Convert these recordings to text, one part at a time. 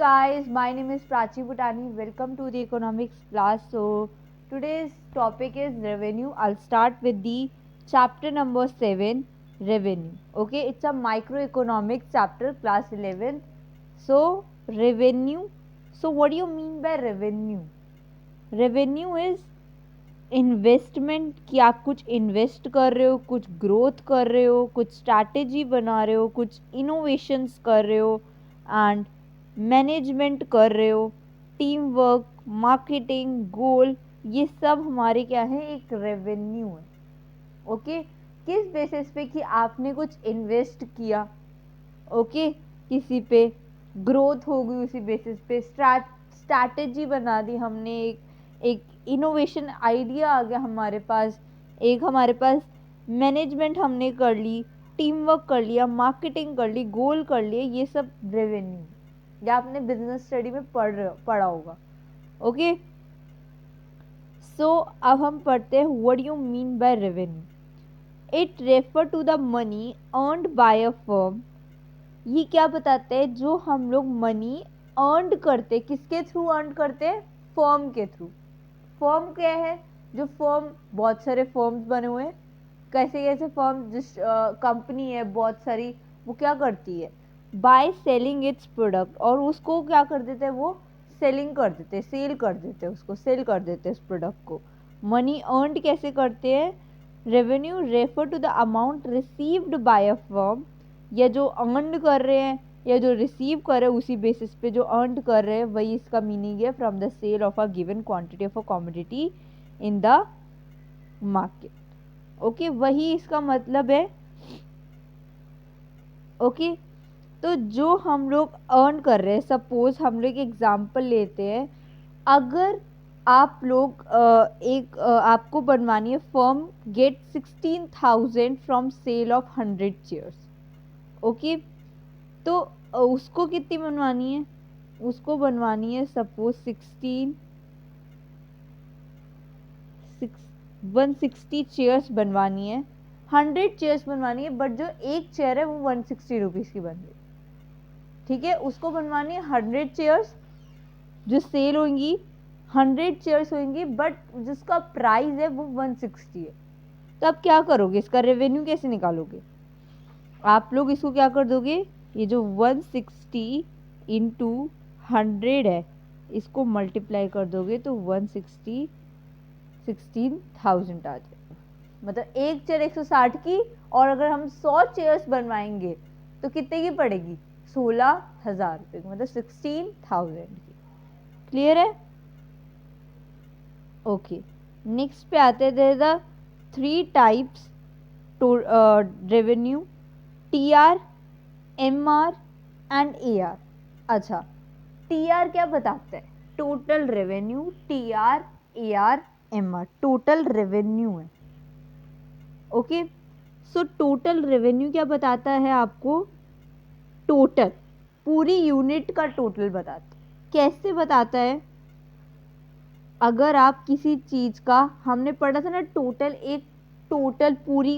guys, my name is Prachi Bhutani. Welcome to the economics class. So today's topic is revenue. I'll start with the chapter number 7, revenue. Okay, it's a microeconomics chapter, class 11th. So revenue. So what do you mean by revenue? Revenue is investment कि आप कुछ invest कर रहे हो, कुछ growth कर रहे हो, कुछ स्ट्रैटेजी बना रहे हो, कुछ इनोवेशंस कर रहे हो एंड मैनेजमेंट कर रहे हो, टीम वर्क, मार्केटिंग, गोल, ये सब हमारे क्या है, एक रेवेन्यू है. ओके किस बेसिस पे कि आपने कुछ इन्वेस्ट किया, ओके किसी पे ग्रोथ हो गई, उसी बेसिस पे स्ट्रैटेजी बना दी हमने, एक इनोवेशन आइडिया आ गया हमारे पास, एक हमारे पास मैनेजमेंट हमने कर ली, टीम वर्क कर लिया, मार्केटिंग कर ली, गोल कर लिए, ये सब रेवेन्यू या आपने बिजनेस स्टडी में पढ़ा होगा. ओके सो अब हम पढ़ते हैं what you mean by revenue. It refer to the money earned by a firm. ये क्या बताते हैं, जो हम लोग मनी अर्न करते, किसके थ्रू अर्न करते हैं, फर्म के थ्रू. फर्म क्या है, जो फर्म, बहुत सारे फर्म्स बने हुए हैं, कैसे कैसे फर्म, जिस कंपनी है बहुत सारी, वो क्या करती है, बाय सेलिंग इट्स प्रोडक्ट, और उसको क्या कर देते हैं, वो सेलिंग कर देते हैं, सेल कर देते हैं, उसको सेल कर देते हैं उस प्रोडक्ट को. मनी अर्नड कैसे करते हैं, revenue refer to the amount received by a firm, या जो अर्न कर रहे हैं या जो रिसीव कर रहे हैं, उसी बेसिस पे जो अर्न कर रहे हैं, वही इसका मीनिंग है, from the sale of a given quantity of a commodity in the market. Okay वही इसका मतलब है. ओके तो जो हम लोग अर्न कर रहे हैं, सपोज हम लोग एग्जांपल लेते हैं, अगर आप लोग आपको बनवानी है, firm get 16,000 from sale of 100 chairs. Okay तो उसको कितनी बनवानी है, उसको बनवानी है सपोज 160 चेयर्स बनवानी है, 100 चेयर्स बनवानी है, बट जो एक चेयर है वो 160 रुपीज़ की बन रही. ठीक है, उसको बनवानी है 100 चेयर्स जो सेल होंगी, 100 चेयर्स होंगी, बट जिसका प्राइस है वो 160 है. तो आप क्या करोगे, इसका रेवेन्यू कैसे निकालोगे, आप लोग इसको क्या कर दोगे, ये जो 160 इंटू 100 है, इसको मल्टीप्लाई कर दोगे तो 160 16,000 आ जाएगा. मतलब एक चेयर 160 की, और अगर हम 100 चेयर्स बनवाएंगे तो कितने की पड़ेगी, 16,000 रुपये की, मतलब 16,000 की. क्लियर है. ओके नेक्स्ट पे आते थे, the 3 types revenue, TR, MR and AR. अच्छा TR क्या बताता है, total revenue, TR, AR, MR total revenue है. ओके सो टोटल रेवेन्यू क्या बताता है आपको, टोटल पूरी यूनिट का टोटल बताता है. कैसे बताता है, अगर आप किसी चीज का, हमने पढ़ा था ना टोटल, एक टोटल पूरी,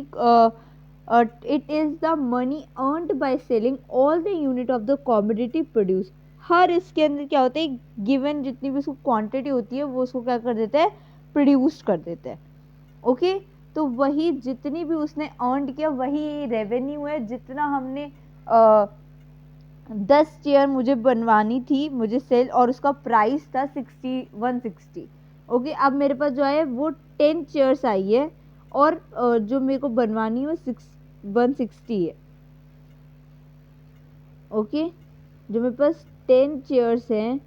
it is the money earned by selling all the unit of the commodity produce. हर इसके अंदर क्या होता है, गिवन जितनी भी उसको क्वांटिटी होती है, वो उसको क्या कर देता है, प्रोड्यूस कर देता है. ओके तो वही जितनी भी उसने अर्न किया, वही रेवेन्यू है. जितना हमने 10 चेयर मुझे बनवानी थी, मुझे सेल, और उसका प्राइस था 160. ओके अब मेरे पास जो है वो 10 चेयर्स आई है, और जो मेरे को बनवानी है वो 160 है. ओके जो मेरे पास 10 चेयर्स हैं,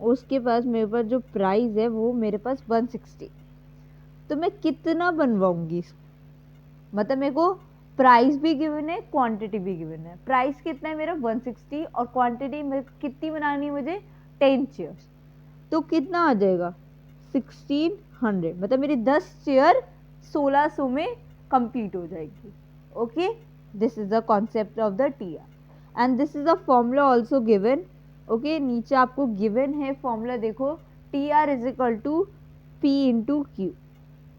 उसके पास मेरे पास जो प्राइस है वो मेरे पास 160. तो मैं कितना बनवाऊंगी इसको, मतलब मेरे को प्राइस भी गिवन है, क्वांटिटी भी गिवन है. प्राइस कितना है मेरा 160, और क्वांटिटी मेरे को कितनी बनानी है, मुझे 10 चेयर्स. तो कितना आ जाएगा 1600, मतलब मेरी 10 चेयर 1600 में कंप्लीट हो जाएगी. Okay this is the concept of the TR and this is the formula also given. Okay नीचे आपको गिवन है फॉर्मूला, देखो TR is equal to P into Q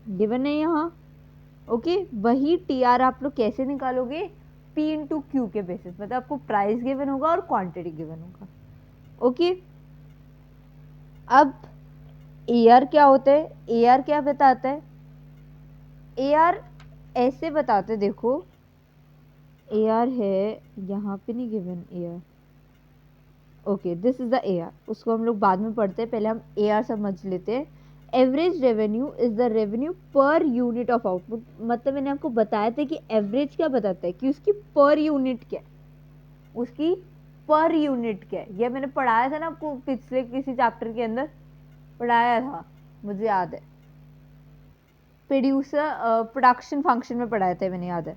given है यहाँ. ओके वही TR आप लोग कैसे निकालोगे, P इंटू Q के बेसिस, मतलब आपको प्राइस गिवन होगा और क्वांटिटी गिवन होगा. ओके, अब AR क्या होता है, AR क्या बताता है, AR ऐसे बताते, देखो AR है, यहाँ पे नहीं given AR, okay this is the AR, उसको हम लोग बाद में पढ़ते हैं, पहले हम AR समझ लेते हैं। Average revenue is the revenue per unit of output, मतलब मैंने आपको बताया था कि एवरेज क्या बताता है, कि उसकी पर यूनिट क्या है, उसकी पर यूनिट क्या है, यह मैंने पढ़ाया था ना आपको पिछले किसी चैप्टर के अंदर पढ़ाया था, मुझे याद है, प्रोडक्शन फंक्शन में पढ़ाया था मैंने, याद है,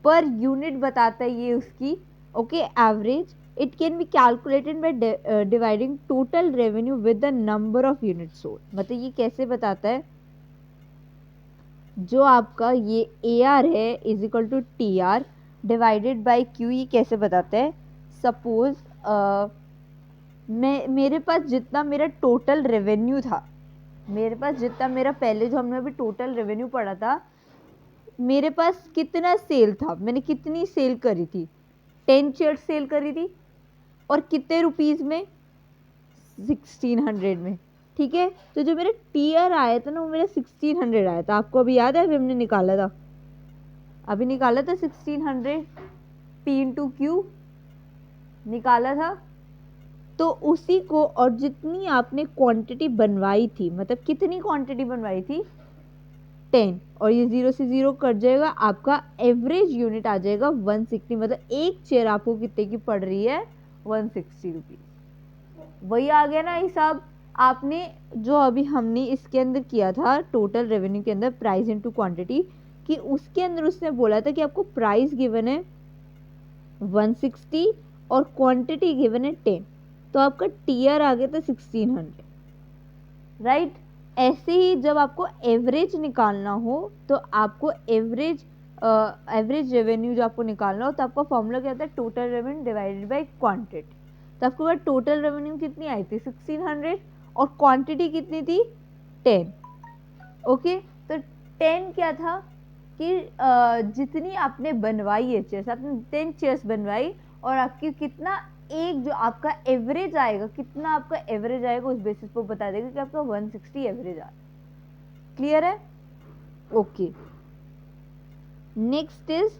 पर यूनिट बताता है ये उसकी। Okay, average it can be calculated by dividing total revenue with the number of unit sold, मतलब ये कैसे बताता है, जो आपका ये AR है is equal to TR divided by Q, ये कैसे बताता है, सपोज मेरे पास जितना मेरा टोटल रेवेन्यू था, मेरे पास जितना मेरा पहले जो हमने अभी टोटल रेवेन्यू पढ़ा था, मेरे पास कितना सेल था, मैंने कितनी सेल करी थी, 10 चेयर्स सेल करी थी, और कितने रुपीस में, 1600 में, ठीक है। तो जो मेरा TR आया था ना, वो मेरा 1600 आया था, आपको अभी याद है, अभी हमने निकाला था, अभी निकाला था 1600 P इंटू Q निकाला था, तो उसी को, और जितनी आपने क्वांटिटी बनवाई थी, मतलब कितनी क्वांटिटी बनवाई थी, 10, और ये 0 से 0 कट जाएगा, आपका एवरेज यूनिट आ जाएगा 160, मतलब एक चेयर आपको कितने की पड़ रही है, 160 रुपीज। वही आ गया ना हिसाब, आपने जो अभी हमने इसके अंदर किया था टोटल रेवेन्यू के अंदर, प्राइस इनटू क्वांटिटी, कि उसके अंदर उसने बोला था कि आपको प्राइस गिवन है 160 और क्वांटिटी गिवन है 10, तो आपका TR आ गया था 1600, राइट। ऐसे ही जब आपको एवरेज निकालना हो, तो आपको एवरेज रेवेन्यू जो आपको निकालना हो, तो आपका फॉर्मूला क्या होता है, total revenue divided by quantity. तो आपको पास टोटल रेवेन्यू कितनी आई थी, 1600, और क्वांटिटी कितनी थी, 10। ओके, तो 10 क्या था कि जितनी आपने बनवाई है चेयर्स, आपने 10 चेयर्स बनवाई, और आपकी कितना, एक जो आपका एवरेज आएगा, कितना आपका एवरेज आएगा, उस बेसिस पर बता देगा कि आपका 160 एवरेज आ, क्लियर है, ओके। नेक्स्ट इज,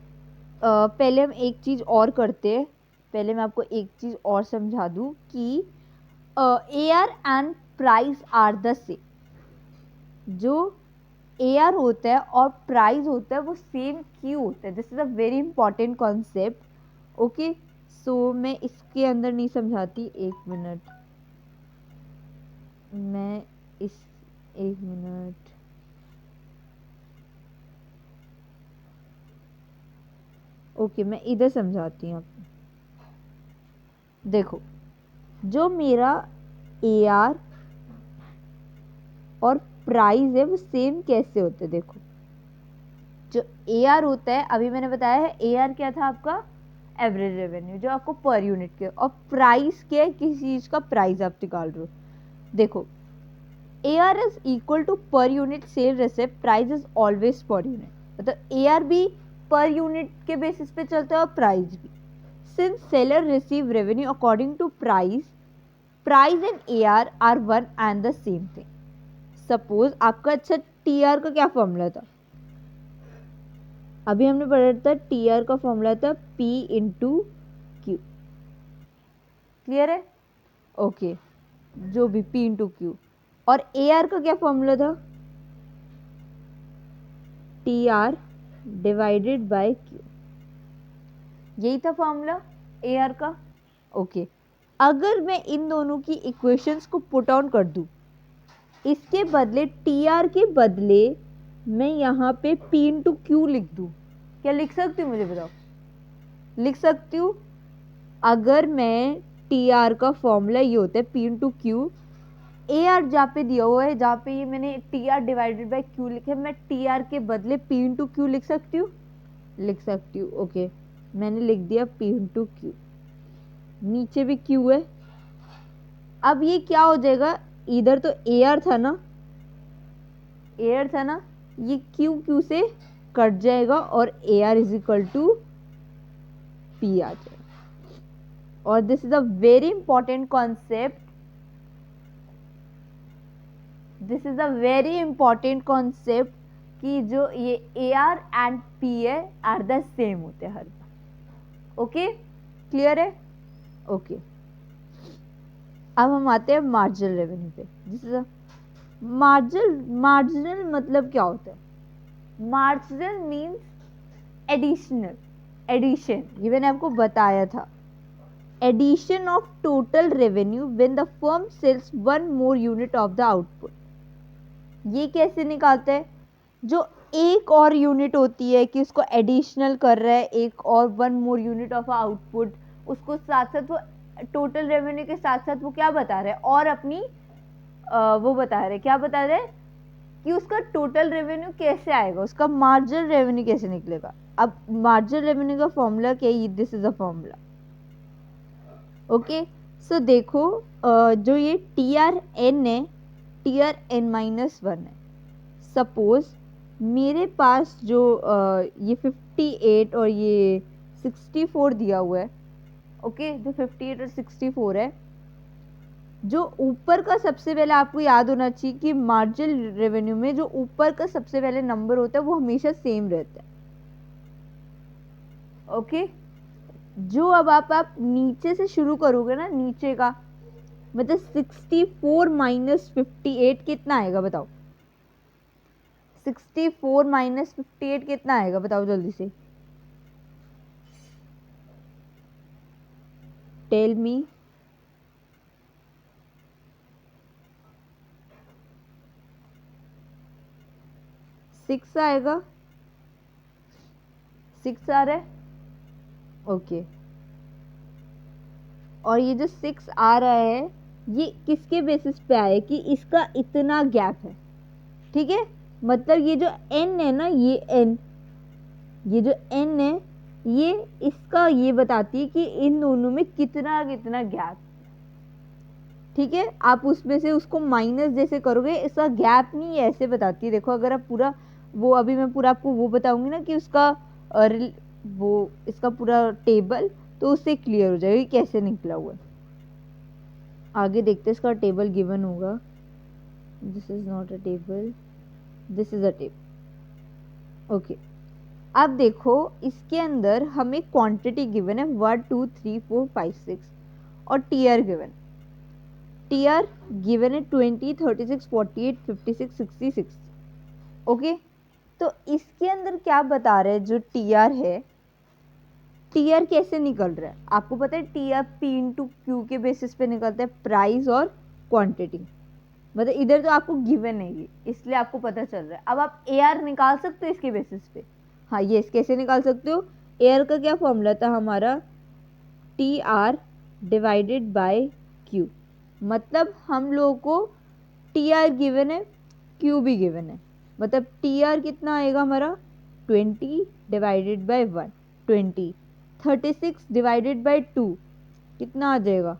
पहले हम एक चीज और करते हैं, पहले मैं आपको एक चीज और समझा दूं कि AR and price are the same, जो AR होता है और प्राइस होता है वो सेम क्यों होता है, this is a very important concept. Okay, so मैं इसके अंदर नहीं समझाती, एक मिनट, मैं इस, एक मिनट, ओके मैं इधर समझाती हूँ आपको। देखो, जो मेरा AR और प्राइस है वो सेम कैसे होते हैं, देखो जो AR होता है, अभी मैंने बताया है AR क्या था आपका, एवरेज रेवेन्यू, जो आपको पर यूनिट के, और प्राइस क्या है, किसी चीज का प्राइस आप निकाल रहे हो। देखो, AR is equal to per unit sale receipt, price is always per unit, मतलब AR भी पर यूनिट के बेसिस पे चलता है और प्राइस भी। Since seller receive revenue according to price, price and AR are one and the same thing. Suppose आपका, अच्छा TR का क्या फॉर्मूला था, अभी हमने पढ़ा था TR का फॉर्मूला था P इंटू Q, क्लियर है, ओके, जो भी P इंटू Q, और AR का क्या फॉर्मूला था, TR डिवाइडेड बाय Q, यही था फॉर्मूला AR का, ओके। अगर मैं इन दोनों की इक्वेशंस को पुट ऑन कर दूं, इसके बदले TR के बदले मैं यहाँ पे P इंटू Q लिख दूं, क्या लिख सकती हूँ, मुझे बताओ, लिख सकती हूँ। अगर मैं TR का फॉर्मूला ये होता है P इंटू Q, AR जहाँ पे दिया हुआ है, जहाँ पे ये मैंने TR डिवाइडेड बाय Q लिखे, मैं TR के बदले P इंटू Q लिख सकती हूँ, लिख सकती हूँ, ओके मैंने लिख दिया P इंटू Q, नीचे भी Q है। अब ये क्या हो जाएगा, इधर तो AR था ना, AR था ना, ये Q से कट जाएगा और AR is equal to P आ जाएगा, और this is a very important concept, this is a very important concept कि जो ये A R and P A R the same होते हैं हर बार। ओके, क्लियर है? ओके, अब हम आते हैं मार्जिनल रेवेन्यू पे। दिस इज अ मार्जिनल मतलब क्या होता है? मार्जिनल मीन्स एडिशनल, एडिशन, ये मैंने आपको बताया था। Addition of total revenue when the firm sells one more unit of the output. ये कैसे निकालते हैं? जो एक और यूनिट होती है कि उसको एडिशनल कर रहा है, एक और one more unit of output, उसको साथ साथ वो टोटल रेवेन्यू के साथ साथ वो क्या बता रहे हैं, और अपनी वो बता रहे हैं, क्या बता रहे हैं कि उसका टोटल रेवेन्यू कैसे आएगा, उसका मार्जिनल रेवेन्यू कैसे निकलेगा। अब मार्जिनल रेवेन्यू का फॉर्मूला क्या है? This is a formula. Okay, so देखो जो ये टी आर एन है, T R N minus one है। सपोज मेरे पास जो ये 58 और ये 64 दिया हुआ है, ओके, जो 58 और 64 है, जो ऊपर का सबसे पहले आपको याद होना चाहिए कि मार्जिनल रेवेन्यू में जो ऊपर का सबसे पहले नंबर होता है वो हमेशा सेम रहता है। ओके, जो अब आप नीचे से शुरू करोगे ना, नीचे का मतलब 64 माइनस 58 कितना आएगा बताओ? 64 माइनस 58 कितना आएगा बताओ जल्दी से, टेल मी। 6 आएगा, 6 आ रहा है, ओके। और ये जो 6 आ रहा है ये किसके बेसिस पे आया कि इसका इतना गैप है, ठीक है? मतलब ये जो n है ना, ये n, ये जो n है, ये इसका ये बताती है कि इन दोनों में कितना कितना गैप, ठीक है? आप उसमें से उसको माइनस जैसे करोगे, इसका गैप नहीं ऐसे बताती है। देखो अगर आप पूरा वो, अभी मैं पूरा आपको वो बताऊंगी ना कि उसका वो इसका पूरा टेबल, तो उससे क्लियर हो जाएगा कि कैसे निकला हुआ है। आगे देखते हैं, इसका टेबल गिवन होगा। This is not a table, this is a table. Okay, अब देखो इसके अंदर हमें क्वांटिटी गिवन है 1 2 3 4 5 6 और टीआर गिवन, टीआर गिवन है 20 36 48 56 66। ओके, तो इसके अंदर क्या बता रहे हैं, जो टीआर है, टीआर कैसे निकल रहा है आपको पता है? टीआर पी इंटू क्यू के बेसिस पे निकलता है, प्राइस और क्वांटिटी। मतलब इधर तो आपको गिवन है ये, इसलिए आपको पता चल रहा है। अब आप ए आर निकाल सकते हो इसके बेसिस पे। हाँ, ये कैसे निकाल सकते हो? ए आर का क्या फॉर्मूला था हमारा? T R divided by Q. मतलब हम लोगों को टी आर गिवन है, क्यू भी गिवन है। मतलब टी आर कितना आएगा हमारा? 20 डिवाइडेड बाय 1, 20। 36 डिवाइडेड बाय 2 कितना आ जाएगा?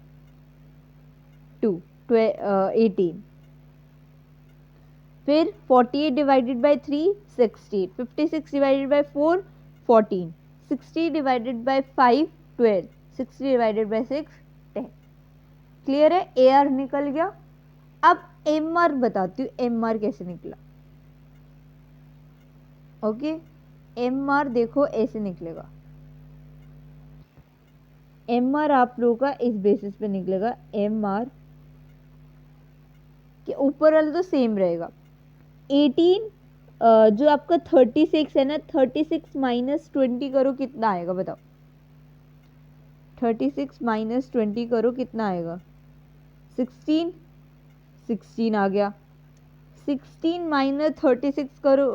2, 18। फिर 48 divided by 3, 60। 56 divided by 4, 14। 60 divided by 5, 12। 60 divided by 6, 10। Clear है? ए आर निकल गया। अब एम आर बताती हूँ, एम आर कैसे निकला। ओके, एम आर देखो ऐसे निकलेगा। एम आर आप लोगों का इस बेसिस पे निकलेगा। एम आर के ऊपर वाला तो सेम रहेगा। 18 जो आपका 36 है ना, 36 माइनस 20 करो कितना आएगा बताओ? 36 माइनस 20 करो कितना आएगा? 16, 16 आ गया। 16 माइनस 36 करो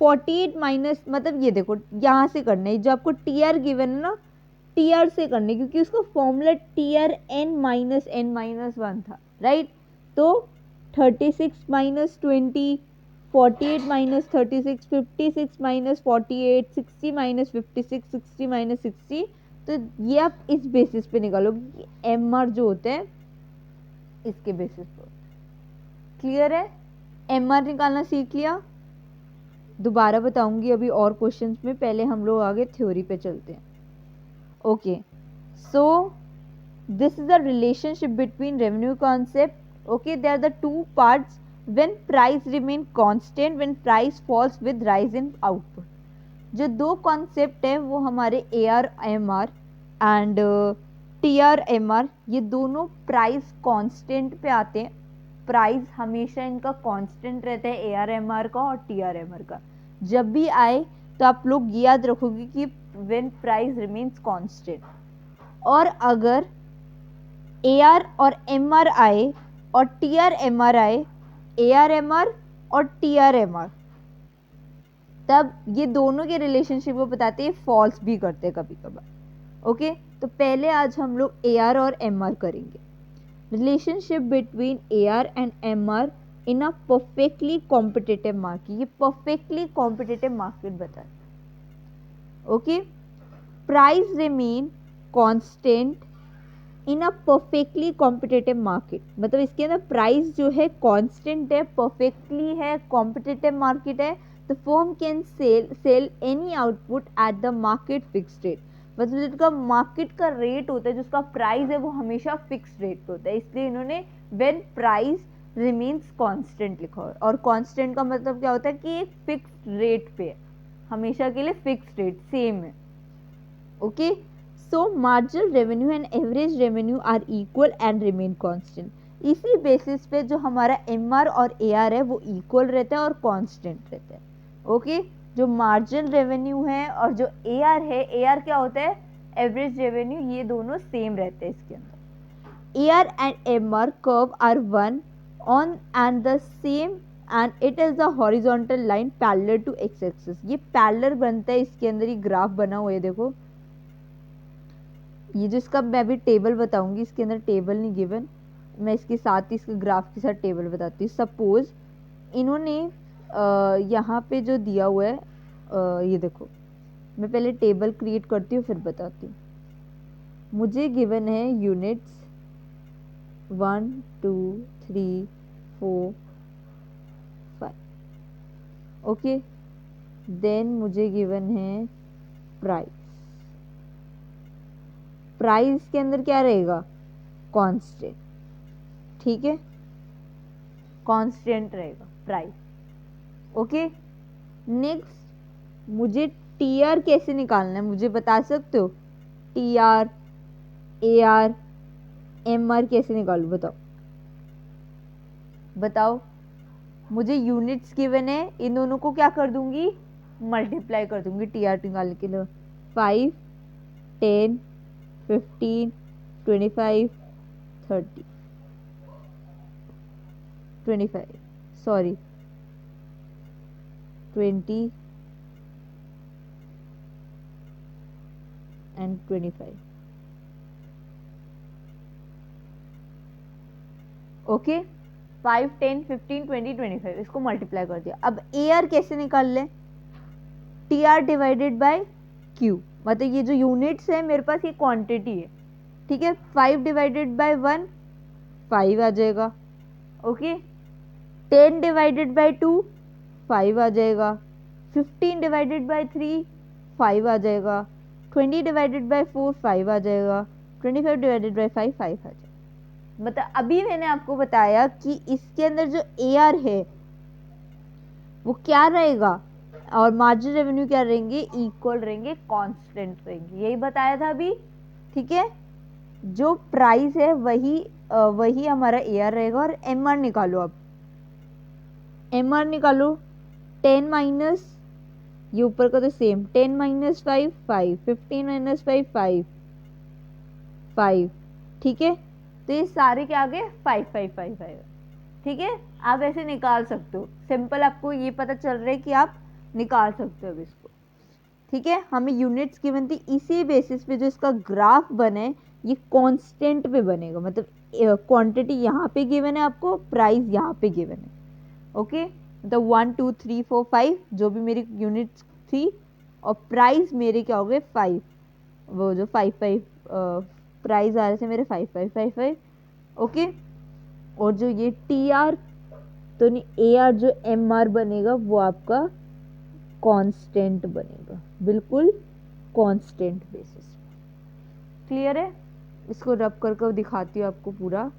48 माइनस, मतलब ये देखो यहाँ से करना है, जो आपको टी आर गिवन है ना, टी आर से करने, क्योंकि उसका formula T R N minus one था, राइट? तो 36 minus 20, 48 minus 36, 56 minus 48, 60 minus 56, 60 minus 60। तो ये आप इस बेसिस पे निकालोगे कि एम आर जो होते हैं इसके बेसिस पे। क्लियर है? एम आर निकालना सीख लिया। दोबारा बताऊंगी अभी और क्वेश्चंस में, पहले हम लोग आगे थ्योरी पे चलते हैं। Okay, So this is the relationship between revenue concept. Okay, there are the two parts. When price remain constant, when price falls with rise in output. जो दो कॉन्सेप्ट है वो हमारे AR/MR एंड TR/MR, ये दोनों प्राइस कांस्टेंट पे आते हैं. प्राइस हमेशा इनका कांस्टेंट रहता है, AR/MR का और TR/MR का. जब भी आए तो आप लोग याद रखोगे कि व्हेन प्राइस रिमेन्स कांस्टेंट. और अगर AR और MR आए और TR/MR आए, AR/MR और TR/MR, तब ये दोनों के रिलेशनशिप को बताते हैं, फॉल्स भी करते हैं कभी कभार. ओके, तो पहले आज हम लोग AR और MR करेंगे. Relationship between AR and MR in a perfectly competitive market. ये परफेक्टली कॉम्पिटिटिव मार्केट बताते हैं. Okay, price remain constant in a perfectly competitive market. मतलब इसके अंदर प्राइस जो है कांस्टेंट है, परफेक्टली है, कॉम्पिटिटिव मार्केट है. The firm can sell any output at the market fixed rate. मतलब जिसका मार्केट का रेट होता है, जिसका प्राइस है, वो हमेशा फिक्स रेट पे होता है. इसलिए इन्होंने when price remains constant लिखा है. और constant का मतलब क्या होता है कि एक फिक्स रेट पे है, हमेशा के लिए फिक्स रेट सेम है. Okay, so marginal revenue and average revenue are equal and remain constant. इसी बेसिस पे जो हमारा MR और AR है वो इक्वल रहता है और कांस्टेंट रहता है. ओके, जो मार्जिनल रेवेन्यू है और जो AR है, AR क्या होता है, एवरेज रेवेन्यू, ये दोनों सेम रहते हैं इसके अंदर. AR and MR curve are one on and the same and it is the horizontal line parallel to x-axis. ये पैरेलल बनता है, इसके अंदर ये ग्राफ बना हुआ है. देखो ये जो इसका मैं अभी टेबल बताऊंगी, इसके अंदर टेबल नहीं गिवन, मैं इसके साथ ही इसके ग्राफ के साथ टेबल बताती हूँ. सपोज इन्होंने यहाँ पे जो दिया हुआ है, ये देखो, मैं पहले टेबल क्रिएट करती हूँ फिर बताती हूँ. मुझे गिवन है यूनिट्स 1 2 3 4 5. ओके, देन मुझे गिवन है प्राइस. प्राइस के अंदर क्या रहेगा, कांस्टेंट. ठीक है, कांस्टेंट रहेगा प्राइस. ओके, नेक्स्ट मुझे TR कैसे निकालना है, मुझे बता सकते हो? TR, AR, MR कैसे निकालूं, बताओ बताओ. मुझे यूनिट्स गिवन है, इन दोनों को क्या कर दूंगी, मल्टीप्लाई कर दूंगी TR निकालने के लिए. 5 10 15 25 30 25, सॉरी 20 and 25. ओके, 5 10 15 20 25, इसको मल्टीप्लाई कर दिया. अब AR कैसे निकाल लें, TR डिवाइडेड बाय Q. मतलब ये जो यूनिट्स है मेरे पास, ये क्वांटिटी है. ठीक है, 5 डिवाइडेड बाय 1 5 आ जाएगा. ओके, 10 डिवाइडेड बाय 2 5 आ जाएगा. 15 डिवाइडेड बाय 3 5 आ जाएगा. 20 डिवाइडेड बाय 4 5 आ जाएगा. 25 डिवाइडेड बाय 5 5 आ जाएगा. मतलब अभी मैंने आपको बताया कि इसके अंदर जो AR है वो क्या रहेगा और मार्जिनल रेवेन्यू क्या रहेंगे, इक्वल रहेंगे, कांस्टेंट रहेंगे. यही बताया था अभी. ठीक है, जो प्राइस है वही हमारा AR रहेगा. और MR निकालो. अब MR निकालो. 10 माइनस, ये ऊपर का तो सेम, 10 माइनस 5 5, 15 माइनस 5 5 5. ठीक है, तो ये सारे क्या आ गए, 5 5 5 5. ठीक है, आप ऐसे निकाल सकते हो. सिंपल, आपको ये पता चल रहा है कि आप निकाल सकते हो इसको. ठीक है, हमें यूनिट्स गिवन थी, इसी बेसिस पे जो इसका ग्राफ बने ये कांस्टेंट पे बनेगा. मतलब क्वांटिटी यहाँ पे गिवन है आपको, प्राइस यहाँ पे गिवन है. ओके, मतलब 1 2 3 4 5 जो भी मेरी यूनिट्स थी, और प्राइस मेरे क्या हो गए 5. वो जो 5 5 प्राइस आ रहे थे मेरे 5 5 5 5. ओके, और जो ये TR तो नहीं, AR जो MR बनेगा वो आपका कांस्टेंट बनेगा, बिल्कुल कांस्टेंट बेसिस. क्लियर है? इसको रब कर दिखाती हूँ आपको पूरा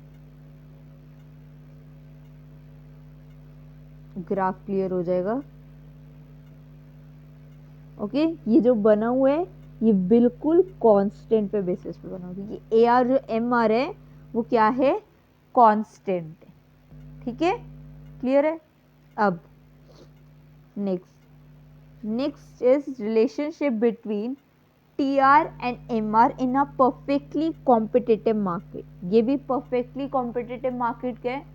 ग्राफ क्लियर हो जाएगा। ओके ये जो बना हुआ है ये बिल्कुल कांस्टेंट पे बेसिस पे बना हुआ है, क्योंकि ए आर जो एम आर है वो क्या है, कांस्टेंट है। ठीक है, क्लियर है? अब next is relationship between T R and M R in a perfectly competitive market. ये भी परफेक्टली कॉम्पिटिटिव मार्केट क्या है?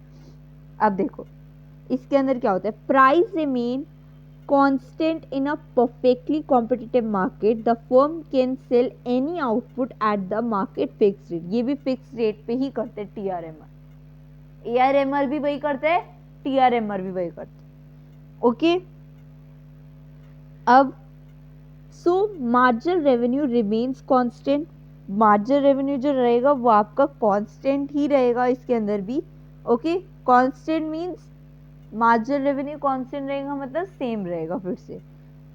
अब देखो इसके अंदर क्या होता है, price remain constant in a perfectly competitive market, the firm can sell any output at the market fixed rate। ये भी फिक्स रेट पे ही करते हैं TRMR, ARMR भी वही करते हैं, TRMR भी वही करते हैं। ओके अब सो marginal revenue remains constant. Marginal revenue जो रहेगा वो आपका कांस्टेंट ही रहेगा इसके अंदर भी। Okay constant means marginal revenue constant रहेगा मतलब सेम रहेगा। फिर से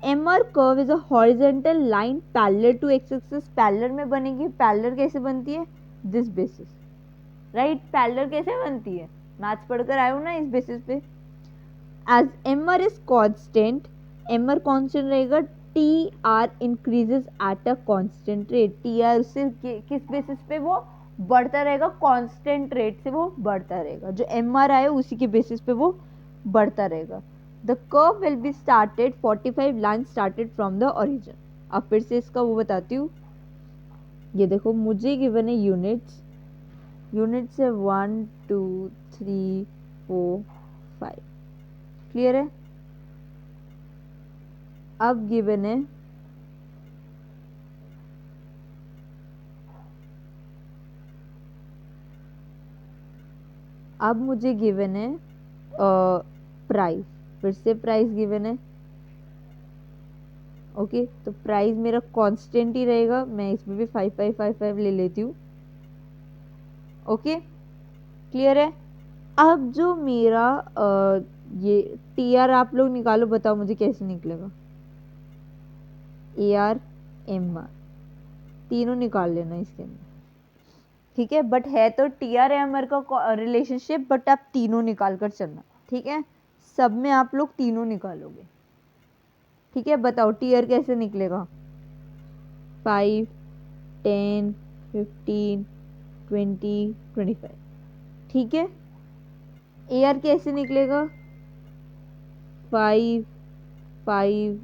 MR curve is a horizontal line parallel to X axis. Parallel में बनेगी, पैरेलल कैसे बनती है, दिस बेसिस, राइट? पैरेलल कैसे बनती है, मैथ्स पढ़कर आए हो ना इस बेसिस पे। As MR is constant, MR constant रहेगा, T R increases at a constant rate. T R से किस बेसिस पे वो बढ़ता रहेगा, कांस्टेंट रेट से वो बढ़ता रहेगा। जो एम आर आए उसी के बेसिस पे वो बढ़ता रहेगा। The curve will be started 45 line started from the origin. अब फिर से इसका वो बताती हूँ। ये देखो मुझे गिवन है यूनिट्स, यूनिट्स है 1 2 3 4 5। क्लियर है? अब गिवन है अब मुझे गिवन है प्राइस। फिर से प्राइस गिवन है। ओके तो प्राइस मेरा कांस्टेंट ही रहेगा, मैं इसमें भी 5555 ले लेती हूँ। ओके क्लियर है? अब जो मेरा ये टी आर आप लोग निकालो, बताओ मुझे कैसे निकलेगा। ए आर एम आर तीनों निकाल लेना इसके अंदर, ठीक है? बट है तो टी आर एम आर का रिलेशनशिप, बट आप तीनों निकाल कर चलना, ठीक है? सब में आप लोग तीनों निकालोगे, ठीक है? बताओ टी आर कैसे निकलेगा, 5 10 15 20 25, ठीक है? ए आर कैसे निकलेगा, 5 5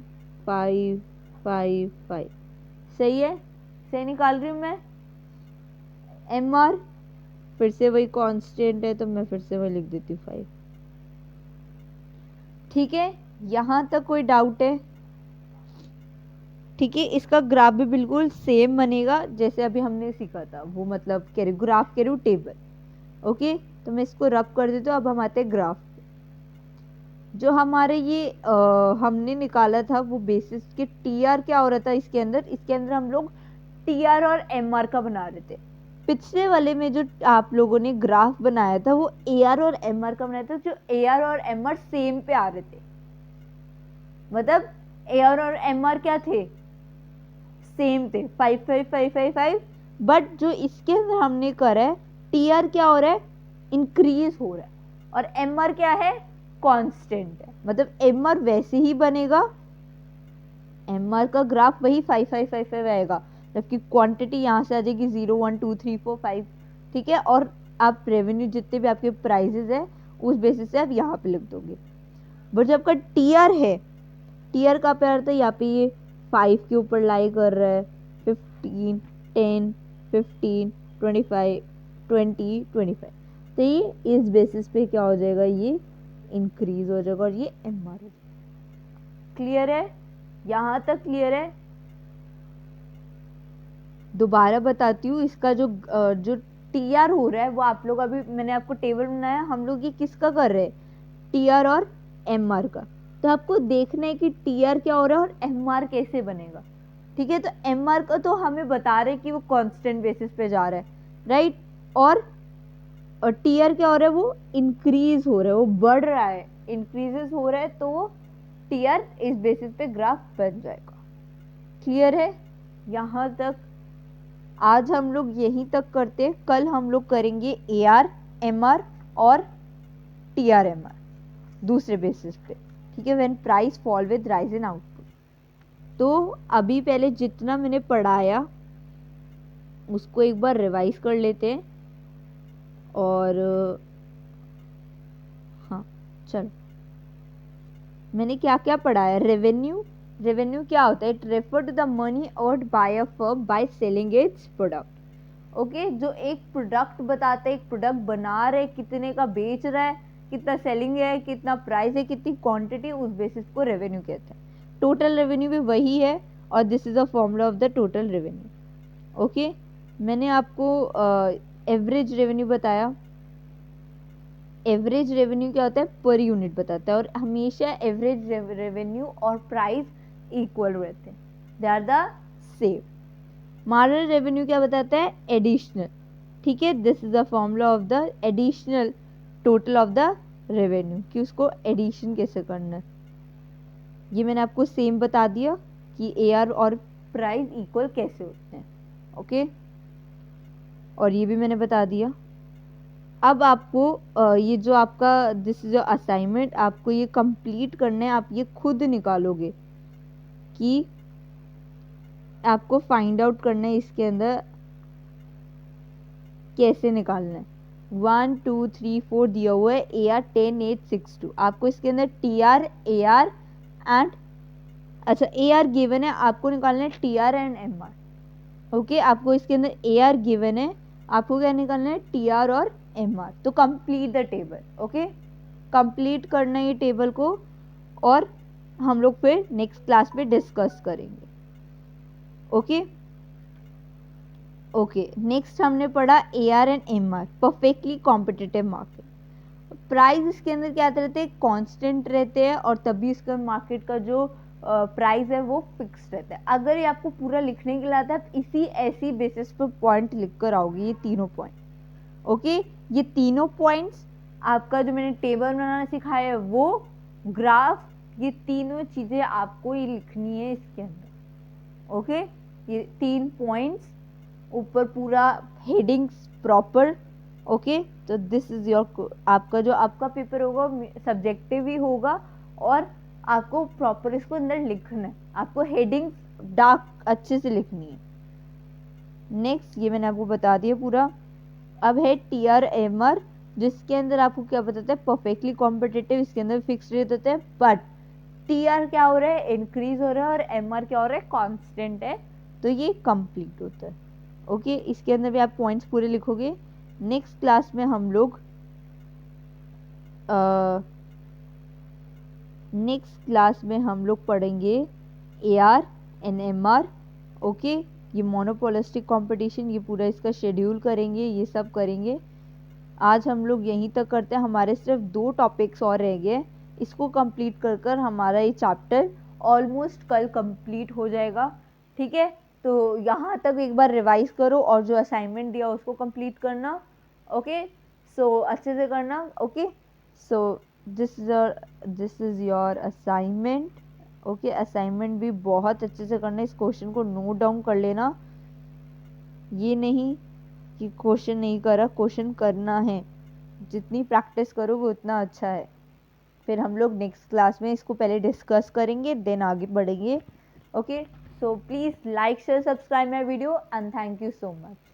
5 5 5। सही है, सही निकाल रही हूँ मैं। एम आर फिर से वही कांस्टेंट है तो मैं फिर से वही लिख देती हूँ 5। ठीक है, यहाँ तक कोई डाउट है? ठीक है, इसका ग्राफ भी बिल्कुल सेम बनेगा जैसे अभी हमने सीखा था, वो मतलब कह रही ग्राफ कह रही हूँ टेबल। ओके तो मैं इसको रब कर देती हूँ। अब हम आते हैं ग्राफ पे। जो हमारे ये हमने निकाला था वो बेसिस के टी आर क्या हो रहा था इसके अंदर हम लोग टी आर और एम आर का बना रहे थे। पिछले वाले में जो आप लोगों ने ग्राफ बनाया था वो ए आर और एम आर का बनाया था, जो ए आर और एम आर सेम पे आ रहे थे। मतलब ए आर और एम आर क्या थे, सेम थे, 5 5 5 5 5। बट जो इसके अंदर हमने करा है टी आर क्या हो रहा है, इंक्रीज हो रहा है, और एम आर क्या है, कांस्टेंट है। मतलब एम आर वैसे ही बनेगा, एम आर का ग्राफ वही 5 5 5 5 आएगा, जबकि क्वांटिटी यहाँ से आ जाएगी 0 1 2 3 4 5, ठीक है? और आप रेवेन्यू जितने भी आपके प्राइजेस है उस बेसिस से आप यहाँ पे लिख दोगे। बट जब आपका टी आर है, टी आर का प्यार था यहाँ पे ये 5 के ऊपर लाई कर रहा है, 15 10 15 25 20 25, तो ये इस बेसिस पे क्या हो जाएगा, ये इंक्रीज हो जाएगा और ये एम आर हो जाएगा। क्लियर है? यहाँ तक क्लियर है? दोबारा बताती हूँ, इसका जो टी आर हो रहा है वो आप लोग अभी मैंने आपको टेबल बनाया, हम लोग ये किसका कर रहे हैं, टी आर और एम आर का। तो आपको देखना है कि टी आर क्या हो रहा है और एम आर कैसे बनेगा, ठीक है? तो एम आर का तो हमें बता रहे कि वो कांस्टेंट बेसिस पे जा रहा है, राइट? और टी आर क्या हो रहा है, वो इंक्रीज हो रहा है, वो बढ़ रहा है, इंक्रीजेस हो रहा है, तो टी आर इस बेसिस पे ग्राफ बन जाएगा। क्लियर है यहाँ तक? आज हम लोग यहीं तक करते हैं, कल हम लोग करेंगे AR, MR और TRMR दूसरे बेसिस पे, ठीक है, when price fall with rise in output. तो अभी पहले जितना मैंने पढ़ाया उसको एक बार रिवाइज कर लेते हैं। और हाँ चलो, मैंने क्या क्या पढ़ाया। रेवेन्यू, रेवेन्यू क्या होता है? It refer to the money earned by a firm by selling its product. Okay, जो एक प्रोडक्ट बताता है, एक प्रोडक्ट बना रहे, कितने का बेच रहा है, कितना सेलिंग है, कितना प्राइस है, कितनी क्वांटिटी, उस बेसिस को रेवेन्यू कहते हैं। टोटल रेवेन्यू भी वही है, और this is a formula of the total revenue. Okay, मैंने आपको एवरेज रेवेन्यू बताया। एवरेज रेवेन्यू क्या होता है? पर यूनिट बताता है, और हमेशा एवरेज रेवेन्यू और प्राइस इक्वल रहते हैं, they are the same. Marginal revenue क्या बताता है? एडिशनल, ठीक है, this is the formula of the additional total of the revenue, कि उसको एडिशन कैसे करना है। ये मैंने आपको सेम बता दिया कि AR और प्राइस इक्वल कैसे होते हैं। ओके, और ये भी मैंने बता दिया। अब आपको ये जो आपका दिस इज असाइनमेंट, आपको ये कंप्लीट करना है। आप ये खुद निकालोगे कि आपको फाइंड आउट करना है इसके अंदर कैसे निकालना है। 1 2 3 4 दिया हुआ है, AR 10 8 6 2। आपको इसके अंदर TR, AR एंड, अच्छा AR गिवन है, आपको निकालना है TR एंड MR। ओके, आपको इसके अंदर AR गिवन है, आपको क्या निकालना है? TR और MR। तो complete the table. Okay, complete करना है ये टेबल को, और हम लोग फिर नेक्स्ट क्लास में डिस्कस करेंगे। ओके ओके, नेक्स्ट हमने पढ़ा AR and MR, perfectly competitive market. Price इसके अंदर क्या रहते हैं? कांस्टेंट रहते हैं, और तभी इसका मार्केट का जो प्राइस है वो फिक्स रहता है। अगर ये आपको पूरा लिखने के लिए आता है, आप इसी ऐसी बेसिस पे पॉइंट लिख कर आओगे, ये तीनों पॉइंट। ओके, ये तीनों पॉइंट्स, आपका जो मैंने टेबल बनाना सिखाया है वो, ग्राफ, ये तीनों चीजें आपको ये लिखनी है इसके अंदर। ओके, ये 3 पॉइंट्स, ऊपर पूरा हेडिंग्स प्रॉपर। ओके, तो दिस इज योर, आपका जो आपका पेपर होगा सब्जेक्टिव ही होगा, और आपको प्रॉपर इसको अंदर लिखना है, आपको हेडिंग्स डार्क अच्छे से लिखनी है। नेक्स्ट, ये मैंने आपको बता दिया पूरा। अब है TRMR, जिसके अंदर आपको क्या बताता है? परफेक्टली कॉम्पिटिटिव, इसके अंदर फिक्स रेट होता है, बट TR क्या हो रहा है? इंक्रीज हो रहा है, और MR क्या हो रहा है? कांस्टेंट है, तो ये कंप्लीट होता है। ओके, इसके अंदर भी आप पॉइंट्स पूरे लिखोगे। नेक्स्ट क्लास में हम लोग पढ़ेंगे AR एंड MR। ओके, ये मोनोपोलिस्टिक कंपटीशन, ये पूरा इसका शेड्यूल करेंगे, ये सब करेंगे। आज हम लोग यहीं तक करते हैं, हमारे सिर्फ 2 टॉपिक्स और रह गए, इसको कंप्लीट कर हमारा ये चैप्टर ऑलमोस्ट कल कंप्लीट हो जाएगा। ठीक है, तो यहाँ तक एक बार रिवाइज करो, और जो असाइनमेंट दिया उसको कंप्लीट करना। ओके, सो अच्छे से करना। Okay, so this is your assignment. Okay, assignment भी बहुत अच्छे से करना, इस क्वेश्चन को नोट डाउन कर लेना। ये नहीं कि क्वेश्चन नहीं करा, क्वेश्चन करना है, जितनी प्रैक्टिस करोगे उतना अच्छा है। फिर हम लोग नेक्स्ट क्लास में इसको पहले डिस्कस करेंगे, देन आगे बढ़ेंगे। Okay, so please like, share, subscribe my video, and thank you so much.